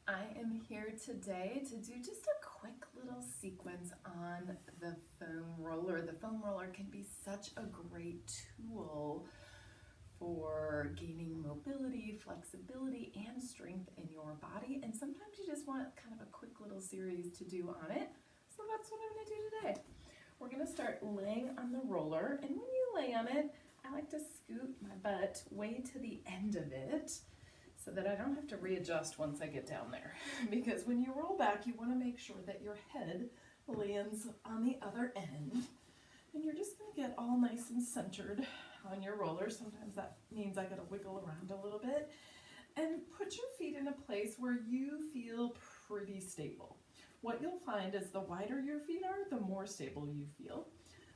I am here today to do just a quick little sequence on the foam roller. The foam roller can be such a great tool for gaining mobility, flexibility, and strength in your body. And sometimes you just want kind of a quick little series to do on it. So that's what I'm gonna do today. We're gonna start laying on the roller, and when you lay on it, I like to scoot my butt way to the end of it so that I don't have to readjust once I get down there. Because when you roll back, you want to make sure that your head lands on the other end. And you're just going to get all nice and centered on your roller. Sometimes that means I got to wiggle around a little bit. And put your feet in a place where you feel pretty stable. What you'll find is the wider your feet are, the more stable you feel.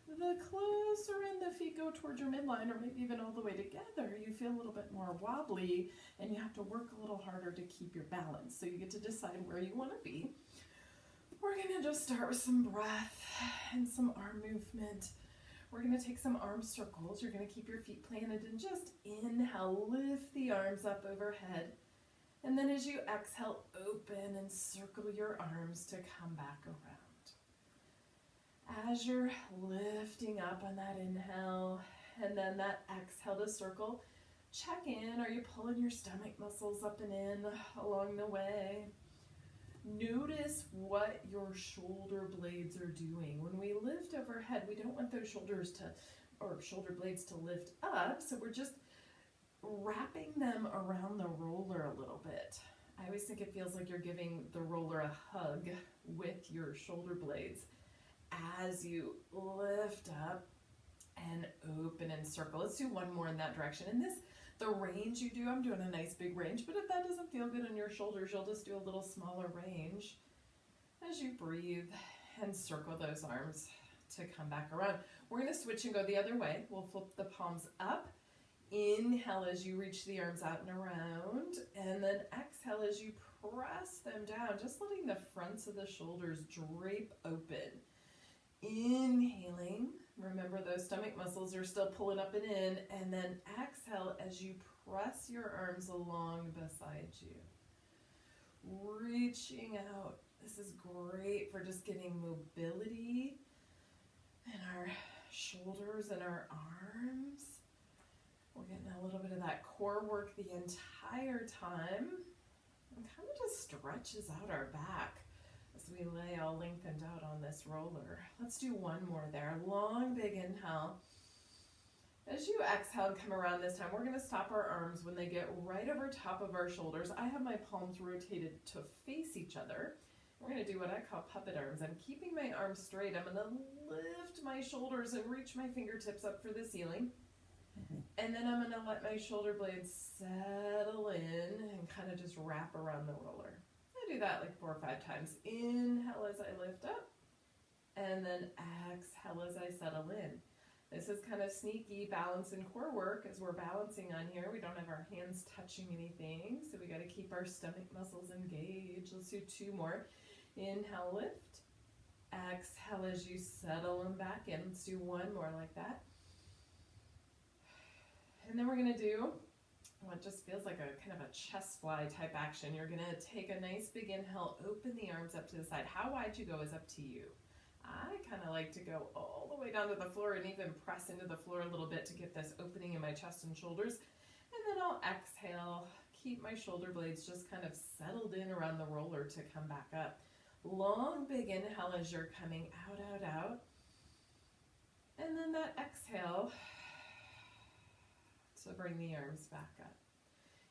The closer in the feet go towards your midline, or maybe even all the way together, you feel a little bit more wobbly and you have to work a little harder to keep your balance. So you get to decide where you want to be. We're going to just start with some breath and some arm movement. We're going to take some arm circles. You're going to keep your feet planted and just inhale, lift the arms up overhead. And then as you exhale, open and circle your arms to come back around. As you're lifting up on that inhale and then that exhale to circle, check in. Are you pulling your stomach muscles up and in along the way? Notice what your shoulder blades are doing. When we lift overhead, we don't want those shoulder blades to lift up, so we're just wrapping them around the roller a little bit. I always think it feels like you're giving the roller a hug with your shoulder blades as you lift up and open and circle. Let's do one more in that direction. And the range you do, I'm doing a nice big range, but if that doesn't feel good on your shoulders, you'll just do a little smaller range as you breathe and circle those arms to come back around. We're going to switch and go the other way. We'll flip the palms up. Inhale as you reach the arms out and around, and then exhale as you press them down, just letting the fronts of the shoulders drape open. Inhaling, remember those stomach muscles are still pulling up and in, and then exhale as you press your arms along beside you. Reaching out. This is great for just getting mobility in our shoulders and our arms. We're getting a little bit of that core work the entire time. And kind of just stretches out our back as we lay all lengthened out on this roller. Let's do one more there. Long, big inhale. As you exhale and come around this time, we're going to stop our arms when they get right over top of our shoulders. I have my palms rotated to face each other. We're going to do what I call puppet arms. I'm keeping my arms straight. I'm going to lift my shoulders and reach my fingertips up for the ceiling. And then I'm going to let my shoulder blades settle in and kind of just wrap around the roller. I do that like 4 or 5 times. Inhale as I lift up, and then exhale as I settle in. This is kind of sneaky balance and core work as we're balancing on here. We don't have our hands touching anything, so we got to keep our stomach muscles engaged. Let's do 2 more. Inhale, lift. Exhale as you settle them back in. Let's do 1 more like that. And then we're going to do what just feels like a kind of a chest fly type action. You're going to take a nice big inhale, open the arms up to the side. How wide you go is up to you. I kind of like to go all the way down to the floor and even press into the floor a little bit to get this opening in my chest and shoulders. And then I'll exhale, keep my shoulder blades just kind of settled in around the roller to come back up. Long, big inhale as you're coming out, out, out. And then that exhale, so bring the arms back up.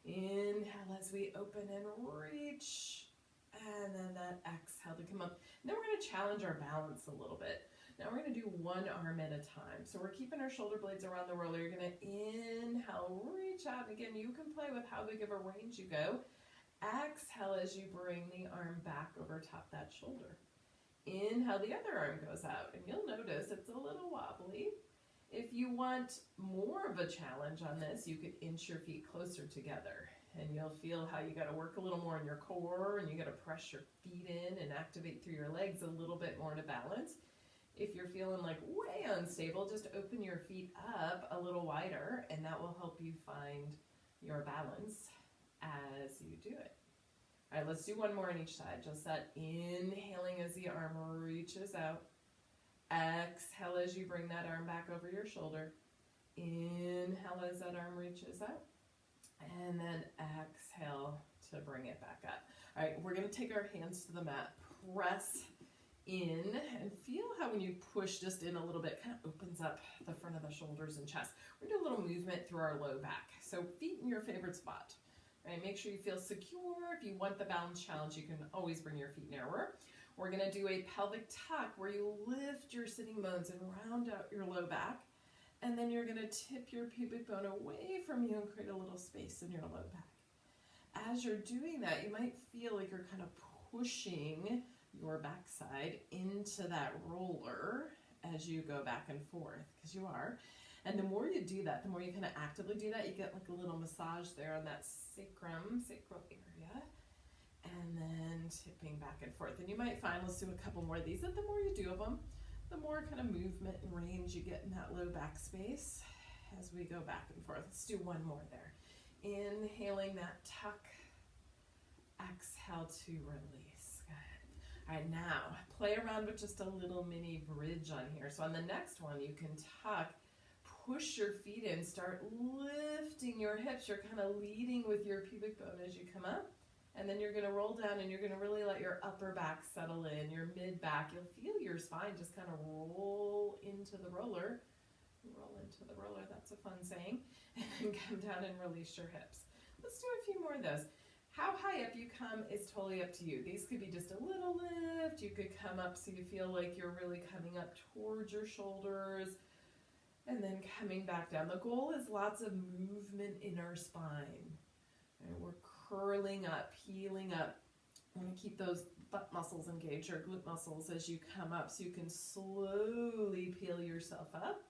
Inhale as we open and reach, and then that exhale to come up. And then we're going to challenge our balance a little bit. Now we're going to do 1 arm at a time. So we're keeping our shoulder blades around the roller. You're going to inhale, reach out. Again, you can play with how big of a range you go. Exhale as you bring the arm back over top that shoulder. Inhale, the other arm goes out, and you'll notice it's a little wobbly. If you want more of a challenge on this, you could inch your feet closer together, and you'll feel how you got to work a little more in your core, and you got to press your feet in and activate through your legs a little bit more to balance. If you're feeling like way unstable, just open your feet up a little wider, and that will help you find your balance as you do it. All right, let's do one more on each side. Just that inhaling as the arm reaches out. Exhale as you bring that arm back over your shoulder. Inhale as that arm reaches out. And then exhale to bring it back up. All right, we're going to take our hands to the mat. Press in and feel how when you push just in a little bit, kind of opens up the front of the shoulders and chest. We're going to do a little movement through our low back. So feet in your favorite spot. Right, make sure you feel secure. If you want the balance challenge, you can always bring your feet narrower. We're going to do a pelvic tuck where you lift your sitting bones and round out your low back. And then you're going to tip your pubic bone away from you and create a little space in your low back. As you're doing that, you might feel like you're kind of pushing your backside into that roller as you go back and forth, because you are. And the more you do that, the more you kind of actively do that, you get like a little massage there on that sacral area. And then tipping back and forth. And you might find, let's do a couple more of these, that the more you do of them, the more kind of movement and range you get in that low back space as we go back and forth. Let's do one more there. Inhaling that tuck. Exhale to release. Good. All right, now play around with just a little mini bridge on here. So on the next one, you can tuck, push your feet in, start lifting your hips. You're kind of leading with your pubic bone as you come up. And then you're going to roll down and you're going to really let your upper back settle in, your mid back. You'll feel your spine just kind of roll into the roller. Roll into the roller, that's a fun saying. And then come down and release your hips. Let's do a few more of those. How high up you come is totally up to you. These could be just a little lift. You could come up so you feel like you're really coming up towards your shoulders. And then coming back down. The goal is lots of movement in our spine. And we're curling up, peeling up. You want to keep those butt muscles engaged, or glute muscles, as you come up, so you can slowly peel yourself up.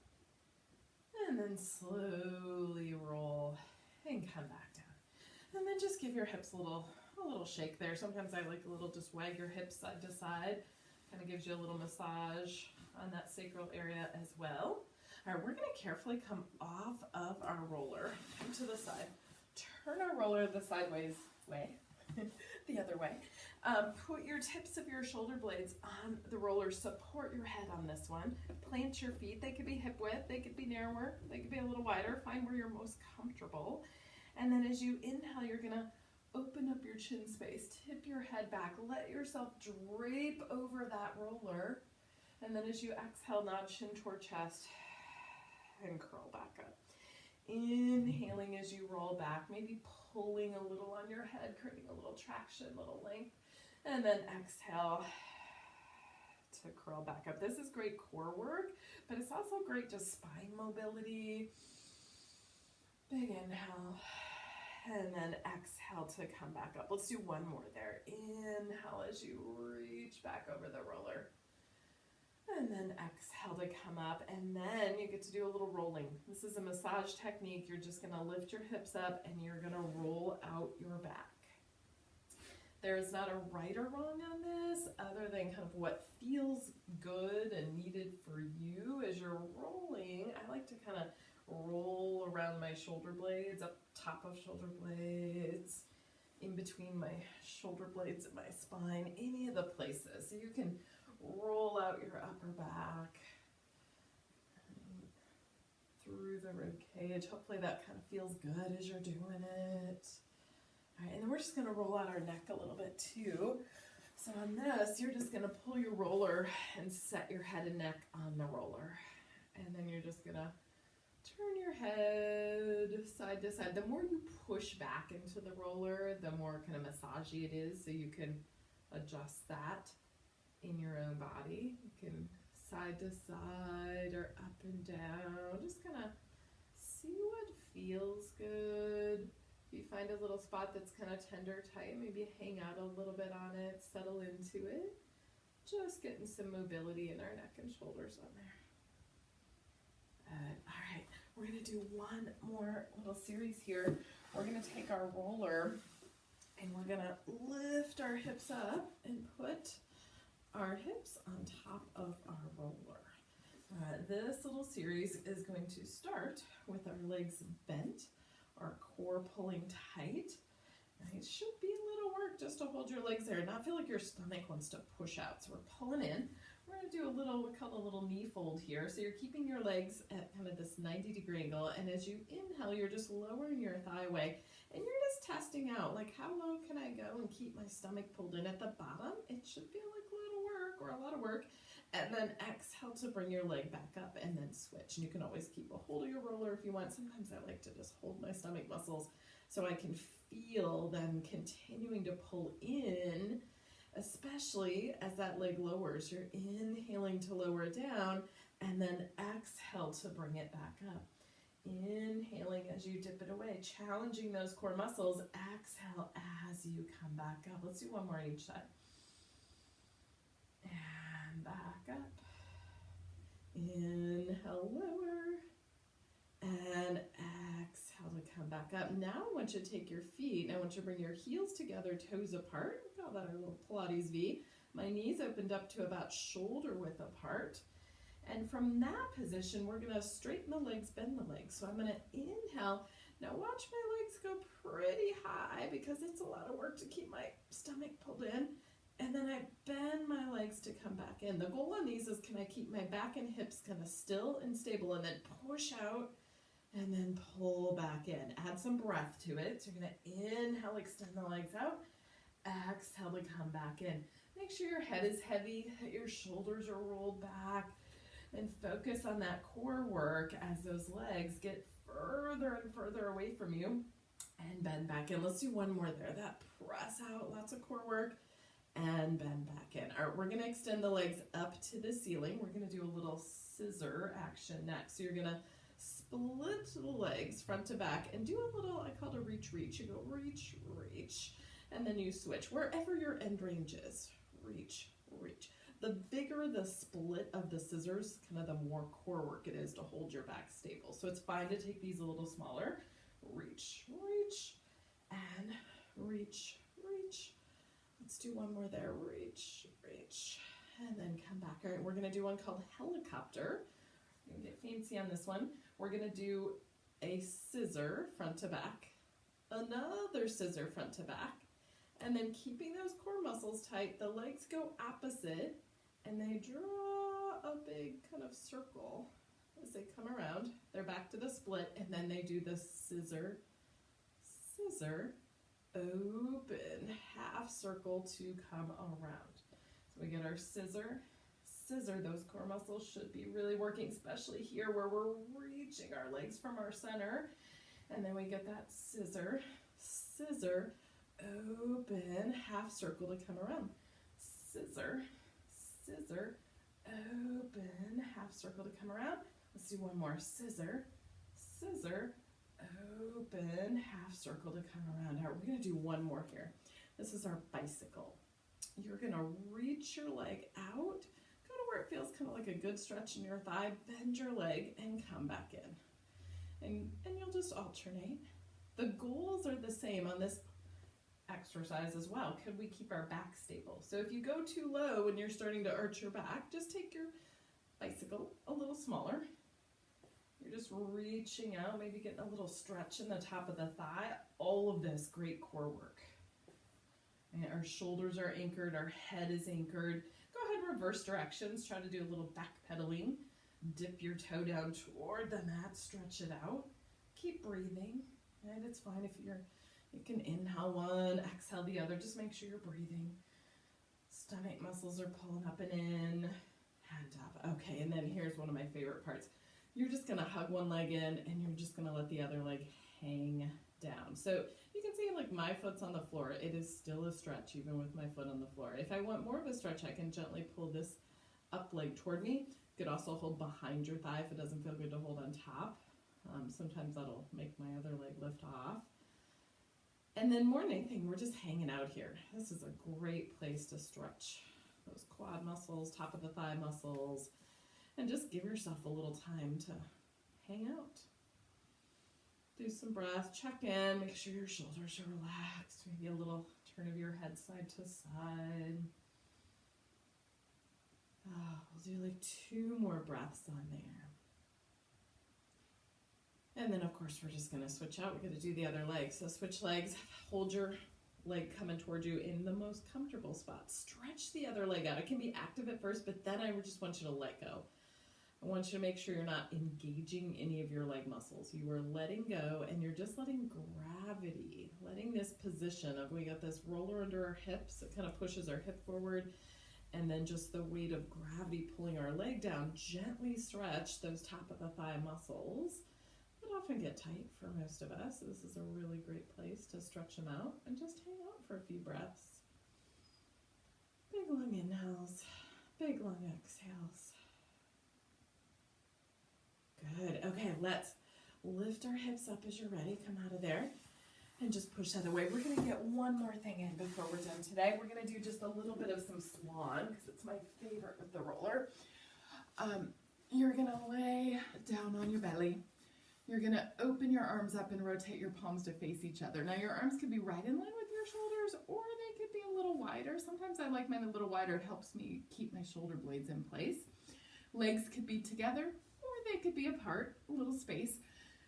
And then slowly roll and come back down. And then just give your hips a little shake there. Sometimes I like a little, just wag your hips side to side. Kind of gives you a little massage on that sacral area as well. All right, we're going to carefully come off of our roller, come to the side. Turn our roller the sideways way, the other way. Put your tips of your shoulder blades on the roller. Support your head on this one. Plant your feet. They could be hip width. They could be narrower. They could be a little wider. Find where you're most comfortable. And then as you inhale, you're going to open up your chin space. Tip your head back. Let yourself drape over that roller. And then as you exhale, nod chin toward chest and curl back up. Inhaling as you roll back, maybe pulling a little on your head, creating a little traction, little length. And then exhale to curl back up. This is great core work, but it's also great just spine mobility. Big inhale. And then exhale to come back up. Let's do one more there. Inhale as you reach back over the roller. And then exhale to come up, and then you get to do a little rolling. This is a massage technique. You're just going to lift your hips up and you're going to roll out your back. There is not a right or wrong on this, other than kind of what feels good and needed for you as you're rolling. I like to kind of roll around my shoulder blades, up top of shoulder blades, in between my shoulder blades and my spine, any of the places. So you can roll out your upper back through the rib cage. Hopefully that kind of feels good as you're doing it. All right, and then we're just going to roll out our neck a little bit too. So on this, you're just going to pull your roller and set your head and neck on the roller. And then you're just going to turn your head side to side. The more you push back into the roller, the more kind of massagey it is, so you can adjust that in your own body. You can side to side or up and down. Just kind of see what feels good. If you find a little spot that's kind of tender, tight, maybe hang out a little bit on it, settle into it. Just getting some mobility in our neck and shoulders on there. All right, we're going to do one more little series here. We're going to take our roller and we're going to lift our hips up and put our hips on top of our roller. This little series is going to start with our legs bent, our core pulling tight, It should be a little work just to hold your legs there, not feel like your stomach wants to push out. So we're pulling in. We're going to do a little, we call it a little knee fold here. So you're keeping your legs at kind of this 90-degree angle, and as you inhale, you're just lowering your thigh away, and you're just testing out, like, how low can I go and keep my stomach pulled in at the bottom? It should feel like a little work or a lot of work. And then exhale to bring your leg back up and then switch. And you can always keep a hold of your roller if you want. Sometimes I like to just hold my stomach muscles so I can feel them continuing to pull in, especially as that leg lowers. You're inhaling to lower it down, and then exhale to bring it back up. Inhaling as you dip it away, challenging those core muscles. Exhale as you come back up. Let's do one more on each side. And back up. Inhale, lower. And exhale to come back up. Now I want you to take your feet, and I want you to bring your heels together, toes apart. We call that our little Pilates V. My knees opened up to about shoulder width apart. And from that position, we're going to straighten the legs, bend the legs. So I'm going to inhale. Now watch my legs go pretty high because it's a lot of work to keep my stomach pulled in. And then I bend my legs to come back in. The goal on these is, can I keep my back and hips kind of still and stable, and then push out and then pull back in. Add some breath to it. So you're going to inhale, extend the legs out. Exhale to come back in. Make sure your head is heavy, that your shoulders are rolled back, and focus on that core work as those legs get further and further away from you, and bend back in. Let's do one more there. That press out, lots of core work, and bend back in. All right, we're going to extend the legs up to the ceiling. We're going to do a little scissor action next. So you're going to split the legs front to back and do a little, I call it a reach. You go reach, and then you switch wherever your end range is. Reach. The bigger the split of the scissors, kind of the more core work it is to hold your back stable. So it's fine to take these a little smaller. Reach, and reach. Let's do one more there. Reach, and then come back. All right, we're going to do one called helicopter. We're going to get fancy on this one. We're going to do a scissor front to back, another scissor front to back, and then keeping those core muscles tight, the legs go opposite, and they draw a big kind of circle as they come around. They're back to the split, and then they do the scissor, open, half circle to come around. So we get our scissor. Those core muscles should be really working, especially here where we're reaching our legs from our center. And then we get that scissor, open, half circle to come around. Scissor, open, half circle to come around. Let's do one more. Scissor, open, half circle to come around. All right, we're going to do one more here. This is our bicycle. You're going to reach your leg out, go to where it feels kind of like a good stretch in your thigh, bend your leg, and come back in. And you'll just alternate. The goals are the same on this exercise as well. Could we keep our back stable? So if you go too low and you're starting to arch your back, just take your bicycle a little smaller. You're just reaching out, maybe getting a little stretch in the top of the thigh. All of this great core work. And our shoulders are anchored, our head is anchored. Go ahead, reverse directions. Try to do a little back pedaling. Dip your toe down toward the mat, stretch it out. Keep breathing. And it's fine if you can inhale one, exhale the other. Just make sure you're breathing. Stomach muscles are pulling up and in. Hand up. Okay, and then here's one of my favorite parts. You're just going to hug one leg in, and you're just going to let the other leg hang down. So you can see, like, my foot's on the floor. It is still a stretch even with my foot on the floor. If I want more of a stretch, I can gently pull this up leg toward me. You could also hold behind your thigh if it doesn't feel good to hold on top. Sometimes that'll make my other leg lift off. And then more than anything, we're just hanging out here. This is a great place to stretch those quad muscles, top of the thigh muscles, and just give yourself a little time to hang out. Do some breath, check in, make sure your shoulders are relaxed, maybe a little turn of your head side to side. We'll do like 2 more breaths on there. And then of course we're just gonna switch out. We're gonna do the other leg. So switch legs, hold your leg coming towards you in the most comfortable spot. Stretch the other leg out. It can be active at first, but then I just want you to let go. I want you to make sure you're not engaging any of your leg muscles. You are letting go and you're just letting gravity, letting this position of, we got this roller under our hips, it kind of pushes our hip forward, and then just the weight of gravity pulling our leg down. Gently stretch those top of the thigh muscles that often get tight for most of us. This is a really great place to stretch them out and just hang out for a few breaths. Big long inhales, big long exhales. Good. Okay, let's lift our hips up as you're ready. Come out of there and just push that away. We're going to get one more thing in before we're done today. We're going to do just a little bit of some swan because it's my favorite with the roller. You're going to lay down on your belly. You're going to open your arms up and rotate your palms to face each other. Now your arms could be right in line with your shoulders or they could be a little wider. Sometimes I like mine a little wider. It helps me keep my shoulder blades in place. Legs could be together or they could be apart, a little space.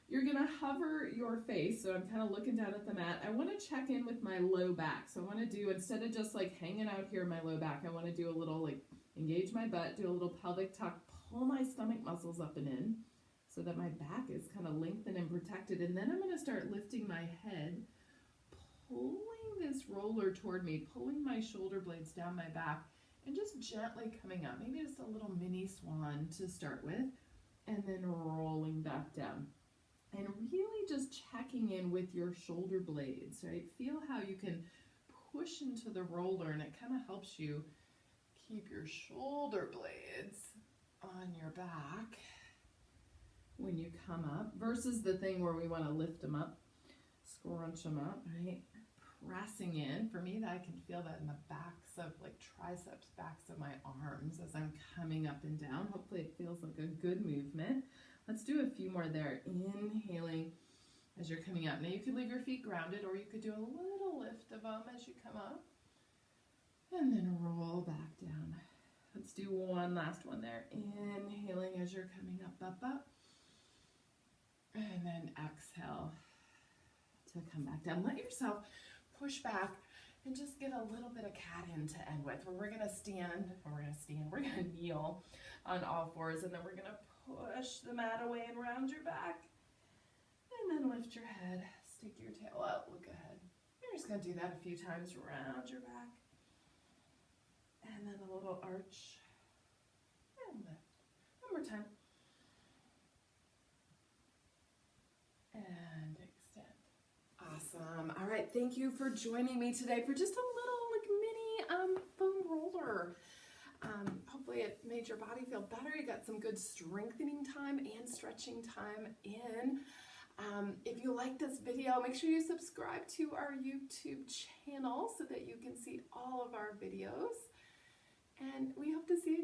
You're going to hover your face. So I'm kind of looking down at the mat. I want to check in with my low back. So I want to do, instead of just like hanging out here in my low back, I want to do a little like engage my butt, do a little pelvic tuck, pull my stomach muscles up and in so that my back is kind of lengthened and protected. And then I'm going to start lifting my head, pulling this roller toward me, pulling my shoulder blades down my back, and just gently coming up. Maybe just a little mini swan to start with, and then rolling back down. And really just checking in with your shoulder blades, right? Feel how you can push into the roller, and it kind of helps you keep your shoulder blades on your back when you come up, versus the thing where we want to lift them up, scrunch them up, right? Pressing in. For me, that I can feel that in the backs of like triceps, backs of my arms as I'm coming up and down. Hopefully it feels like a good movement. Let's do a few more there. Inhaling as you're coming up. Now you could leave your feet grounded, or you could do a little lift of them as you come up and then roll back down. Let's do one last one there. Inhaling as you're coming up, up, up. And then exhale to come back down. Let yourself push back and just get a little bit of cat in to end with, where we're going to kneel on all fours, and then we're going to push the mat away and round your back. And then lift your head, stick your tail out, look ahead. You're just going to do that a few times, round your back. And then a little arch. And lift. One more time. And extend. Awesome. All right, thank you for joining me today for just a little like mini foam roller. Hopefully it made your body feel better. You got some good strengthening time and stretching time in. If you like this video, make sure you subscribe to our YouTube channel so that you can see all of our videos. And we hope to see you